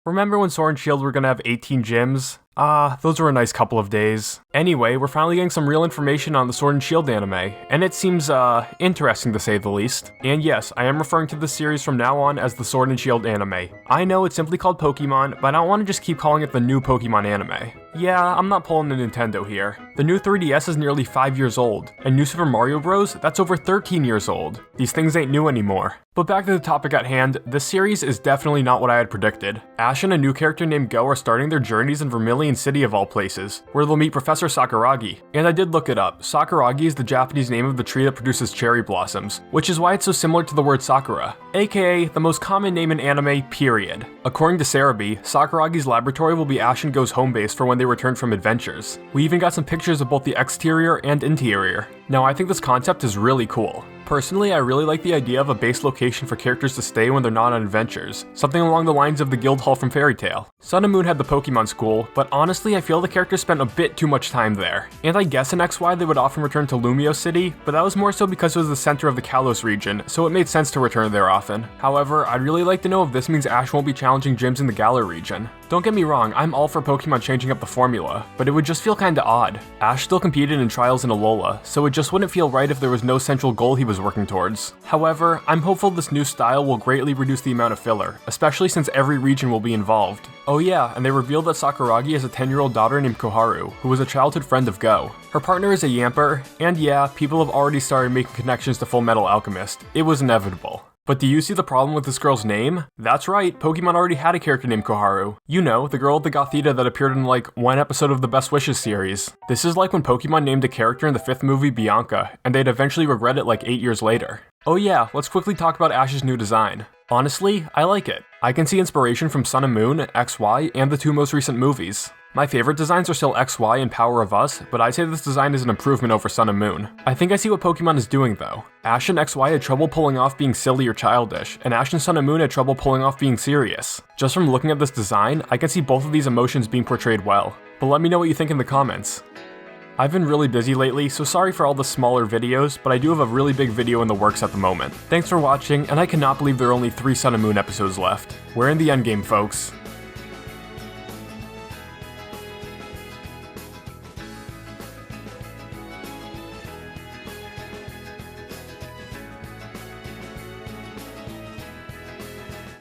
Remember when Sword and Shield were gonna have 18 gyms? Those were a nice couple of days. Anyway, we're finally getting some real information on the Sword and Shield anime, and it seems, interesting to say the least. And yes, I am referring to this series from now on as the Sword and Shield anime. I know it's simply called Pokemon, but I don't want to just keep calling it the new Pokemon anime. Yeah, I'm not pulling a Nintendo here. The new 3DS is nearly 5 years old, and New Super Mario Bros., that's over 13 years old. These things ain't new anymore. But back to the topic at hand, this series is definitely not what I had predicted. Ash and a new character named Go are starting their journeys in Vermilion City of all places, where they'll meet Professor Sakuragi. And I did look it up. Sakuragi is the Japanese name of the tree that produces cherry blossoms, which is why it's so similar to the word Sakura, aka the most common name in anime, period. According to Cerebi, Sakuragi's laboratory will be Ash and Go's home base for when they return from adventures. We even got some pictures of both the exterior and interior. Now, I think this concept is really cool. Personally, I really like the idea of a base location for characters to stay when they're not on adventures, something along the lines of the Guild Hall from Fairy Tail. Sun and Moon had the Pokemon School, but honestly I feel the characters spent a bit too much time there. And I guess in XY they would often return to Lumio City, but that was more so because it was the center of the Kalos region, so it made sense to return there often. However, I'd really like to know if this means Ash won't be challenging gyms in the Galar region. Don't get me wrong, I'm all for Pokemon changing up the formula, but it would just feel kinda odd. Ash still competed in Trials in Alola, so it just wouldn't feel right if there was no central goal he was working towards. However, I'm hopeful this new style will greatly reduce the amount of filler, especially since every region will be involved. Oh yeah, and they revealed that Sakuragi has a 10-year-old daughter named Koharu, who was a childhood friend of Go. Her partner is a Yamper, and yeah, people have already started making connections to Full Metal Alchemist. It was inevitable. But do you see the problem with this girl's name? That's right, Pokemon already had a character named Koharu. You know, the girl with the Gothita that appeared in like one episode of the Best Wishes series. This is like when Pokemon named a character in the 5th movie Bianca, and they'd eventually regret it like 8 years later. Oh yeah, let's quickly talk about Ash's new design. Honestly, I like it. I can see inspiration from Sun and Moon, XY, and the 2 most recent movies. My favorite designs are still XY and Power of Us, but I'd say this design is an improvement over Sun and Moon. I think I see what Pokemon is doing though. Ash and XY had trouble pulling off being silly or childish, and Ash and Sun and Moon had trouble pulling off being serious. Just from looking at this design, I can see both of these emotions being portrayed well. But let me know what you think in the comments. I've been really busy lately, so sorry for all the smaller videos, but I do have a really big video in the works at the moment. Thanks for watching, and I cannot believe there are only 3 Sun and Moon episodes left. We're in the endgame, folks.